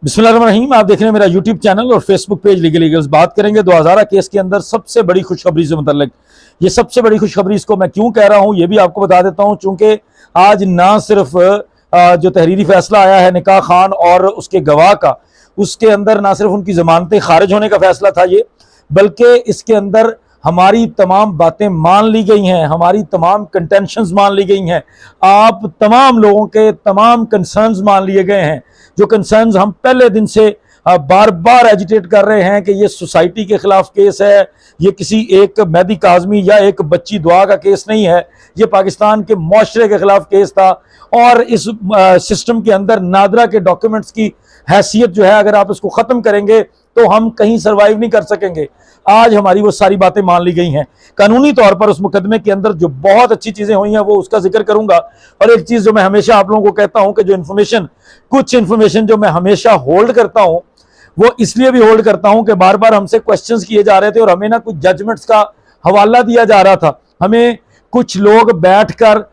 बिस्मिल्लाहिर्रहमानिर्रहीम। आप देख रहे हैं मेरा यूट्यूब चैनल और फेसबुक पेज लीगल ईगल्स। बात करेंगे 2000 केस के अंदर सबसे बड़ी खुशखबरी से मुतल्लिक। ये सबसे बड़ी खुशखबरी इसको मैं क्यों कह रहा हूं ये भी आपको बता देता हूं, चूंकि आज ना सिर्फ जो तहरीरी फैसला आया है निकाह खान और उसके गवाह का, उसके अंदर ना सिर्फ उनकी जमानतें खारिज होने का फैसला था ये, बल्कि इसके अंदर हमारी तमाम बातें मान ली गई हैं, हमारी तमाम कंटेंशंस मान ली गई हैं, आप तमाम लोगों के तमाम कंसर्न्स मान लिए गए हैं। जो कंसर्न्स हम पहले दिन से बार बार एजिटेट कर रहे हैं कि ये सोसाइटी के खिलाफ केस है, ये किसी एक मेहदी काज़मी या एक बच्ची दुआ का केस नहीं है, ये पाकिस्तान के मुआशरे के खिलाफ केस था। और इस सिस्टम के अंदर नादरा के डॉक्यूमेंट्स की हैसियत जो है, अगर आप इसको ख़त्म करेंगे तो हम कहीं सर्वाइव नहीं कर सकेंगे। आज हमारी वो सारी बातें मान ली गई हैं। कानूनी तौर पर उस मुकदमे के अंदर जो बहुत अच्छी चीज़ें हुई हैं वो उसका जिक्र करूंगा। और एक चीज़ जो मैं हमेशा आप लोगों को कहता हूं कि जो कुछ इन्फॉर्मेशन जो मैं हमेशा होल्ड करता हूं, वो इसलिए भी होल्ड करता हूं कि बार बार हमसे क्वेश्चंस किए जा रहे थे और हमें ना कुछ जजमेंट्स का हवाला दिया जा रहा था। हमें कुछ लोग बैठकर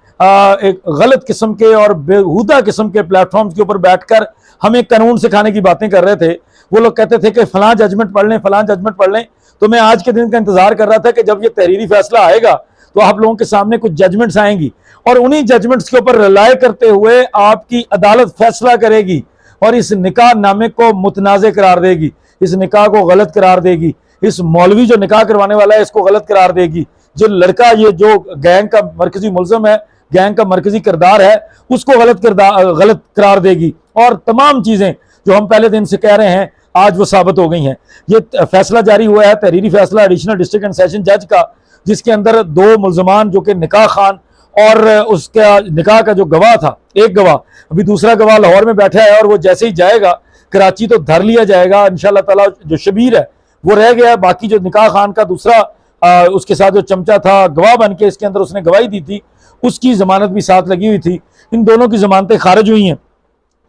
एक गलत किस्म के और बेहुदा किस्म के प्लेटफॉर्म्स के ऊपर बैठकर हमें कानून सिखाने की बातें कर रहे थे। वो लोग कहते थे कि फलां जजमेंट पढ़ लें, फलां जजमेंट पढ़ लें। तो मैं आज के दिन का इंतजार कर रहा था कि जब ये तहरीरी फैसला आएगा तो आप लोगों के सामने कुछ जजमेंट्स आएंगी और उन्हीं जजमेंट्स के ऊपर रिलाय करते हुए आपकी अदालत फैसला करेगी और इस निकाह नामे को मुतनाज़े करार देगी, इस निकाह को गलत करार देगी, इस मौलवी जो निकाह करवाने वाला है इसको गलत करार देगी, जो लड़का ये जो गैंग का मरकजी मुलज़म है, गैंग का मरकजी किरदार है, उसको गलत करार देगी। और तमाम चीज़ें जो हम पहले दिन से कह रहे हैं आज वो साबित हो गई हैं। ये फैसला जारी हुआ है, तहरीरी फैसला एडिशनल डिस्ट्रिक्ट एंड सेशन जज का, जिसके अंदर दो मुलजमान जो कि निकाह खान और उसका निकाह का जो गवाह था, एक गवाह, अभी दूसरा गवाह लाहौर में बैठा है और वो जैसे ही जाएगा कराची तो धर लिया जाएगा इंशाल्लाह ताला। जो शबीर है वो रह गया है, बाकी जो निकाह खान का दूसरा उसके साथ जो चमचा था गवाह बन के इसके अंदर उसने गवाही दी थी, उसकी जमानत भी साथ लगी हुई थी। इन दोनों की जमानतें खारिज हुई हैं।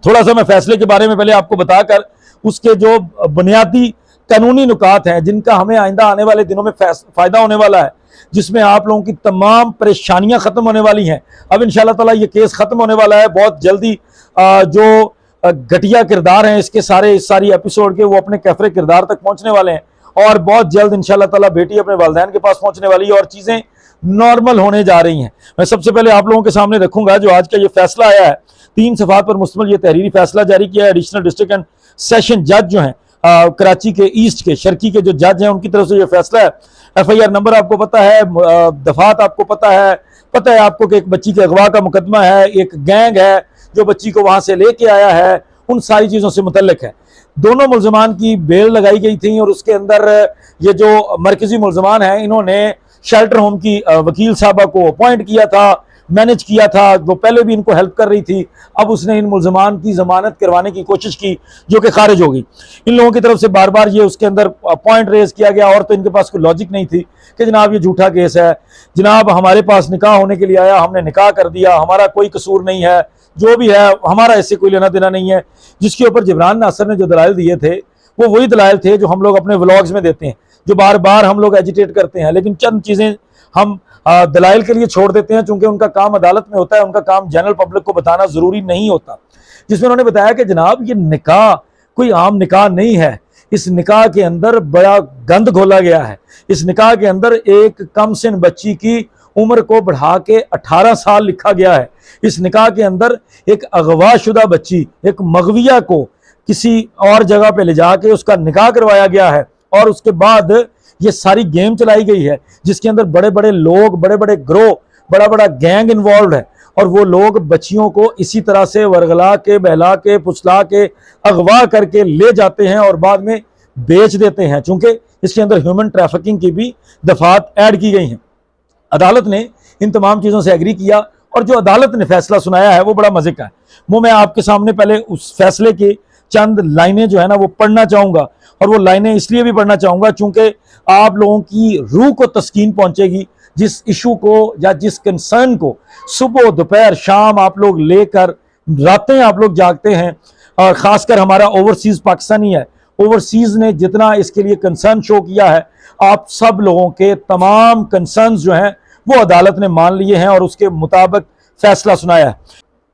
थोड़ा सा मैं फैसले के बारे में पहले आपको बताकर उसके जो बुनियादी कानूनी नुकात हैं जिनका हमें आइंदा आने वाले दिनों में फ़ायदा होने वाला है, जिसमें आप लोगों की तमाम परेशानियां ख़त्म होने वाली हैं। अब इंशाल्लाह ताला ये केस ख़त्म होने वाला है बहुत जल्दी। जो घटिया किरदार हैं इसके सारी एपिसोड के, वो अपने कैफरे किरदार तक पहुंचने वाले हैं और बहुत जल्द इंशाल्लाह ताला बेटी अपने वालिदैन के पास पहुंचने वाली है और चीज़ें नॉर्मल होने जा रही हैं। मैं सबसे पहले आप लोगों के सामने रखूंगा जो आज का ये फैसला आया है, 3 सफ़ात पर मुश्तमिल ये तहरीरी फैसला जारी किया है एडिशनल डिस्ट्रिक्ट एंड सेशन जज जो हैं कराची के ईस्ट के शर्की के जो जज हैं उनकी तरफ से ये फैसला है। FIR नंबर आपको पता है, दफात आपको पता है आपको कि एक बच्ची के अगवा का मुकदमा है, एक गैंग है जो बच्ची को वहां से लेके आया है, उन सारी चीज़ों से मुतल्लिक है। दोनों मुलजमान की बेल लगाई गई थी और उसके अंदर ये जो मरकजी मुलजमान हैं इन्होंने शेल्टर होम की वकील साहबा को अपॉइंट किया था, मैनेज किया था, वो पहले भी इनको हेल्प कर रही थी। अब उसने इन मुलजमान की जमानत करवाने की कोशिश की जो कि खारिज हो गई। इन लोगों की तरफ से बार बार ये उसके अंदर पॉइंट रेज किया गया और तो इनके पास कोई लॉजिक नहीं थी कि जनाब ये झूठा केस है, जनाब हमारे पास निकाह होने के लिए आया, हमने निकाह कर दिया, हमारा कोई कसूर नहीं है, जो भी है हमारा इससे कोई लेना देना नहीं है। जिसके ऊपर जिब्रान नासर ने जो दलाइल दिए थे वो वही दलाइल थे जो हम लोग अपने व्लॉग्स में देते हैं, जो बार बार हम लोग एजिटेट करते हैं, लेकिन चंद चीज़ें हम दलाइल के लिए छोड़ देते हैं चूंकि उनका काम अदालत में होता है, उनका काम जनरल पब्लिक को बताना जरूरी नहीं होता। जिसमें उन्होंने बताया कि जनाब ये निकाह कोई आम निकाह नहीं है, इस निकाह के अंदर बड़ा गंद घोला गया है। इस निकाह के अंदर एक कम सिन बच्ची की उम्र को बढ़ा के 18 साल लिखा गया है। इस निकाह के अंदर एक अगवा शुदा बच्ची, एक मगविया को किसी और जगह पे ले जाके उसका निकाह करवाया गया है और उसके बाद ये सारी गेम चलाई गई है जिसके अंदर बड़े बड़े लोग, बड़े बड़े ग्रोह, बड़ा बड़ा गैंग इन्वॉल्व है और वो लोग बच्चियों को इसी तरह से वरगला के, बहला के, फुसला के, अगवा करके ले जाते हैं और बाद में बेच देते हैं। चूंकि इसके अंदर ह्यूमन ट्रैफिकिंग की भी दफात ऐड की गई हैं। अदालत ने इन तमाम चीज़ों से एग्री किया और जो अदालत ने फैसला सुनाया है वो बड़ा मजे का है। वो मैं आपके सामने पहले उस फैसले की चंद लाइनें जो है ना वो पढ़ना चाहूँगा और वो लाइनें इसलिए भी पढ़ना चाहूँगा चूँकि आप लोगों की रूह को तस्कीन पहुँचेगी। जिस इशू को या जिस कंसर्न को सुबह दोपहर शाम आप लोग लेकर रातें आप लोग जागते हैं, और ख़ासकर हमारा ओवरसीज़ पाकिस्तानी है, ओवरसीज़ ने जितना इसके लिए कंसर्न शो किया है, आप सब लोगों के तमाम कंसर्न्स जो हैं वो अदालत ने मान लिए हैं और उसके मुताबिक फैसला सुनाया है।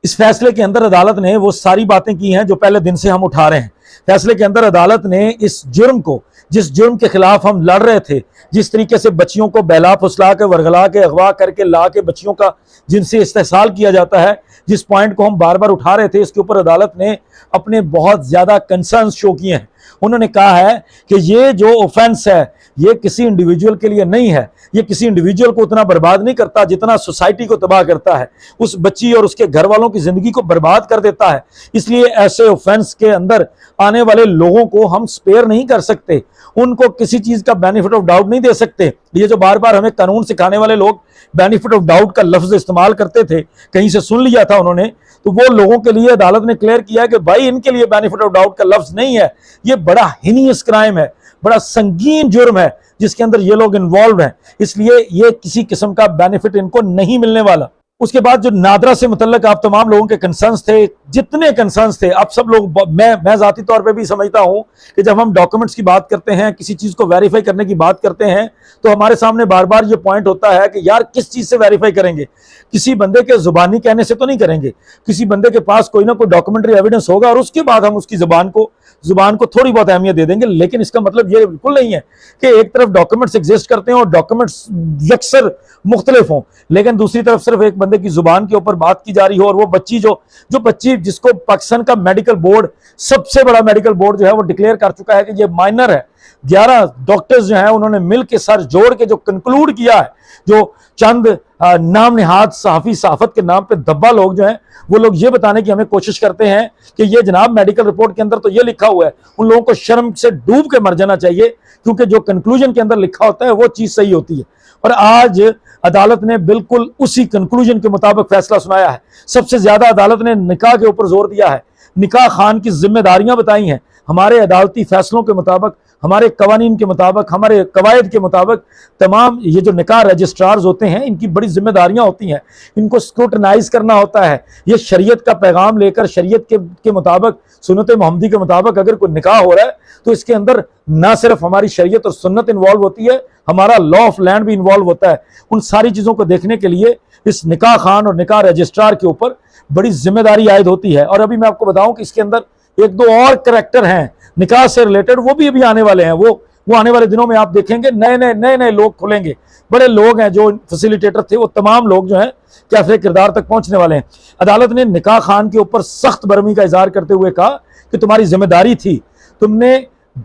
इस फैसले के अंदर अदालत ने वो सारी बातें की हैं जो पहले दिन से हम उठा रहे हैं। फैसले के अंदर अदालत ने इस जुर्म को, जिस जुर्म के खिलाफ हम लड़ रहे थे, जिस तरीके से बच्चियों को बहला फुसला के, वर्गला के, अगवा करके ला के बच्चियों का जिनसे इस्तेहसाल किया जाता है, जिस पॉइंट को हम बार बार उठा रहे थे, इसके ऊपर अदालत ने अपने बहुत ज्यादा कंसर्न शो किए हैं। उन्होंने कहा है कि ये जो ऑफेंस है ये किसी इंडिविजुअल के लिए नहीं है, ये किसी इंडिविजुअल को उतना बर्बाद नहीं करता जितना सोसाइटी को तबाह करता है, उस बच्ची और उसके घर वालों की जिंदगी को बर्बाद कर देता है। इसलिए ऐसे ऑफेंस के अंदर आने वाले लोगों को हम स्पेयर नहीं कर सकते, उनको किसी चीज का बेनिफिट ऑफ डाउट नहीं दे सकते। ये जो बार बार हमें कानून सिखाने वाले लोग बेनिफिट ऑफ डाउट का लफ्ज इस्तेमाल करते थे, कहीं से सुन लिया था उन्होंने, तो वो लोगों के लिए अदालत ने क्लियर किया कि भाई इनके लिए बेनिफिट ऑफ डाउट का लफ्ज नहीं है, ये बड़ा हिनियस क्राइम है, बड़ा संगीन जुर्म है जिसके अंदर ये लोग इन्वॉल्व हैं, इसलिए ये किसी किस्म का बेनिफिट इनको नहीं मिलने वाला। उसके बाद जो नादरा से मुतल्लक आप तमाम लोगों के कंसर्न्स थे, जितने कंसर्न्स थे, आप सब लोग, मैं जाती तौर पे भी समझता हूं कि जब हम डॉक्यूमेंट्स की बात करते हैं, किसी चीज को वेरीफाई करने की बात करते हैं, तो हमारे सामने बार बार ये पॉइंट होता है कि यार किस चीज से वेरीफाई करेंगे। किसी बंदे के जुबानी कहने से तो नहीं करेंगे, किसी बंदे के पास कोई ना कोई डॉक्यूमेंट्री एविडेंस होगा और उसके बाद हम उसकी जुबान को थोड़ी बहुत अहमियत दे देंगे। लेकिन इसका मतलब ये बिल्कुल नहीं है कि एक तरफ डॉक्यूमेंट्स एग्जिस्ट करते हैं और डॉक्यूमेंट्स यकसर मुख्तलिफ हों, लेकिन दूसरी तरफ सिर्फ एक बंदे की जुबान के ऊपर बात की जा रही हो, और वो बच्ची जो बच्ची जिसको पाकिस्तान का मेडिकल बोर्ड, सबसे बड़ा मेडिकल बोर्ड जो है वो डिक्लेयर कर चुका है कि ये माइनर है। 11 डॉक्टर्स जो हैं उन्होंने मिल के सर जोड़ के जो कंक्लूड किया है, जो चंद नाम निहाद सहाफी सहाफत के नाम पे दब्बा लोग जो हैं वो लोग ये बताने की हमें कोशिश करते हैं कि ये जनाब मेडिकल रिपोर्ट के अंदर तो ये लिखा हुआ है, उन लोगों को शर्म से डूब के मर जाना चाहिए, क्योंकि जो कंक्लूजन के अंदर लिखा होता है वो चीज सही होती है। और आज अदालत ने बिल्कुल उसी कंक्लूजन के मुताबिक फैसला सुनाया है। सबसे ज्यादा अदालत ने निकाह के ऊपर जोर दिया है, निकाह खान की जिम्मेदारियां बताई हैं। हमारे अदालती फैसलों के मुताबिक, हमारे कवानीन के मुताबिक, हमारे कवायद के मुताबिक तमाम ये जो निकाह रजिस्ट्रार्स होते हैं इनकी बड़ी जिम्मेदारियां होती हैं, इनको स्क्रूटनाइज करना होता है। ये शरीयत का पैगाम लेकर शरीयत के मुताबिक, सुन्नत मोहम्मदी के मुताबिक अगर कोई निकाह हो रहा है तो इसके अंदर ना सिर्फ हमारी शरीयत और सुन्नत इन्वॉल्व होती है, हमारा लॉ ऑफ लैंड भी इन्वॉल्व होता है। उन सारी चीजों को देखने के लिए इस निकाह खान और निकाह रजिस्ट्रार के ऊपर बड़ी जिम्मेदारी आयद होती है। और अभी मैं आपको बताऊं कि इसके अंदर एक दो और करैक्टर हैं निकाह से रिलेटेड, वो भी अभी आने वाले हैं। वो आने वाले दिनों में आप देखेंगे नए लोग खुलेंगे, बड़े लोग हैं जो फैसिलिटेटर थे, वो तमाम लोग जो हैं कैफे किरदार तक पहुंचने वाले हैं। अदालत ने निकाह खान के ऊपर सख्त बरहमी का इजहार करते हुए कहा कि तुम्हारी जिम्मेदारी थी, तुमने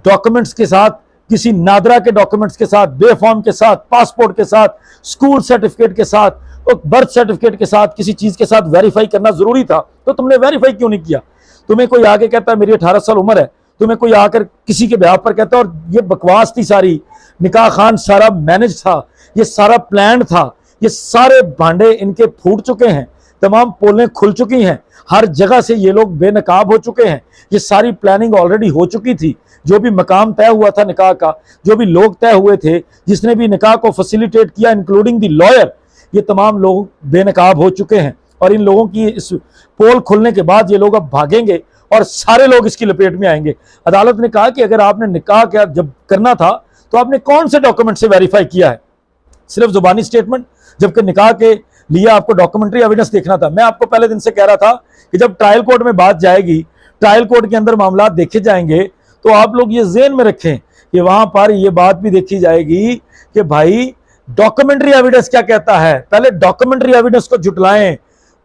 डॉक्यूमेंट्स के साथ, किसी नादरा के डॉक्यूमेंट्स के साथ, बेफॉर्म के साथ, पासपोर्ट के साथ, स्कूल सर्टिफिकेट के साथ और बर्थ सर्टिफिकेट के साथ किसी चीज के साथ वेरीफाई करना जरूरी था, तो तुमने वेरीफाई क्यों नहीं किया? तुम्हें कोई आगे कहता है मेरी 18 साल उम्र है, तुम्हें कोई आकर किसी के ब्याह पर कहता है, और ये बकवास थी सारी, निकाह खान सारा मैनेज था, ये सारा प्लान था, ये सारे भांडे इनके फूट चुके हैं, तमाम पोलें खुल चुकी हैं, हर जगह से ये लोग बेनकाब हो चुके हैं, ये सारी प्लानिंग ऑलरेडी हो चुकी थी। जो भी मकाम तय हुआ था निकाह का, जो भी लोग तय हुए थे, जिसने भी निकाह को फैसिलिटेट किया इंक्लूडिंग द लॉयर, ये तमाम लोग बेनकाब हो चुके हैं। और इन लोगों की इस पोल खुलने के बाद ये लोग अब भागेंगे और सारे लोग इसकी लपेट में आएंगे। अदालत ने कहा कि अगर आपने निकाह क्या जब करना था तो आपने कौन से डॉक्यूमेंट से वेरीफाई किया है? सिर्फ जुबानी स्टेटमेंट, जबकि निकाह के लिए आपको डॉक्यूमेंट्री एविडेंस देखना था। मैं आपको पहले दिन से कह रहा था कि जब ट्रायल कोर्ट में बात जाएगी, ट्रायल कोर्ट के अंदर मामला देखे जाएंगे, तो आप लोग ये ज़हन में रखें कि वहां पर ये बात भी देखी जाएगी कि भाई डॉक्यूमेंट्री एविडेंस क्या कहता है। पहले डॉक्यूमेंट्री एविडेंस को जुटलाएं,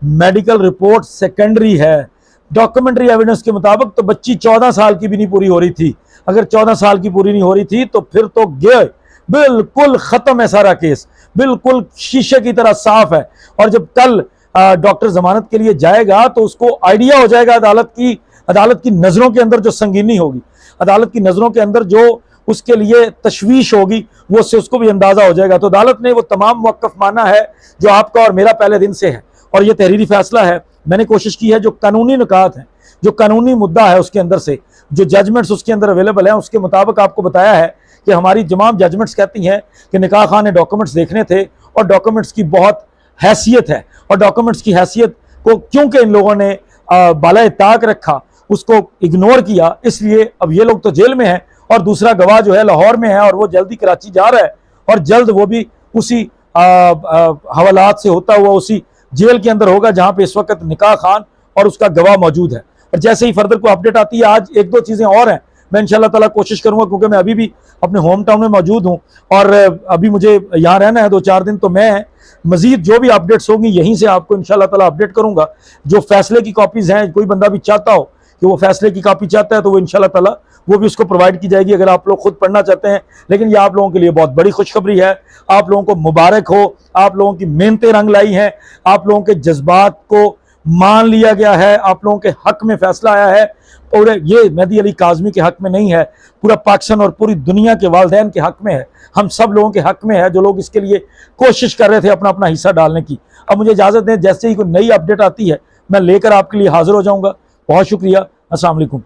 मेडिकल रिपोर्ट सेकेंडरी है। डॉक्यूमेंट्री एविडेंस के मुताबिक तो बच्ची 14 साल की भी नहीं पूरी हो रही थी। अगर 14 साल की पूरी नहीं हो रही थी तो फिर तो गए, बिल्कुल खत्म है सारा केस, बिल्कुल शीशे की तरह साफ है। और जब कल डॉक्टर जमानत के लिए जाएगा तो उसको आइडिया हो जाएगा अदालत की नजरों के अंदर जो संगीनी होगी, अदालत की नजरों के अंदर जो उसके लिए तशवीश होगी, वो से उसको भी अंदाजा हो जाएगा। तो अदालत ने वो तमाम मौक़िफ़ माना है जो आपका और मेरा पहले दिन से है, और ये तहरीरी फैसला है। मैंने कोशिश की है जो कानूनी नुकात हैं, जो कानूनी मुद्दा है उसके अंदर से जो जजमेंट्स उसके अंदर अवेलेबल हैं, उसके मुताबिक आपको बताया है कि हमारी तमाम जजमेंट्स कहती हैं कि निकाह खान ने डॉक्यूमेंट्स देखने थे और डॉक्यूमेंट्स की बहुत हैसियत है, और डॉक्यूमेंट्स की हैसियत को क्योंकि इन लोगों ने बालाए ताक रखा, उसको इग्नोर किया, इसलिए अब ये लोग तो जेल में हैं और दूसरा गवाह जो है लाहौर में है और वो जल्दी कराची जा रहा है, और जल्द वो भी उसी हवालात से होता हुआ उसी जेल के अंदर होगा जहां पे इस वक्त निकाह खान और उसका गवाह मौजूद है। और जैसे ही फर्दर कोई अपडेट आती है, आज एक दो चीज़ें और हैं, मैं इंशाल्लाह ताला कोशिश करूंगा, क्योंकि मैं अभी भी अपने होम टाउन में मौजूद हूं और अभी मुझे यहाँ रहना है 2-4 दिन, तो मैं मजीद जो भी अपडेट्स होंगी यहीं से आपको इंशाल्लाह ताला अपडेट करूंगा। जो फैसले की कॉपीज़ हैं, कोई बंदा भी चाहता हो कि वो फैसले की कॉपी चाहता है तो वो इंशाल्लाह ताला वो भी उसको प्रोवाइड की जाएगी, अगर आप लोग खुद पढ़ना चाहते हैं। लेकिन ये आप लोगों के लिए बहुत बड़ी खुशखबरी है, आप लोगों को मुबारक हो, आप लोगों की मेहनतें रंग लाई हैं, आप लोगों के जज्बात को मान लिया गया है, आप लोगों के हक में फैसला आया है। और ये मेहदी अली काज़मी के हक में नहीं है, पूरा पाकिस्तान और पूरी दुनिया के वालिदैन के हक में है, हम सब लोगों के हक में है जो लोग इसके लिए कोशिश कर रहे थे अपना अपना हिस्सा डालने की। अब मुझे इजाज़त दें, जैसे ही कोई नई अपडेट आती है मैं लेकर आपके लिए हाजिर हो जाऊंगा। बहुत शुक्रिया, अस्सलाम वालेकुम।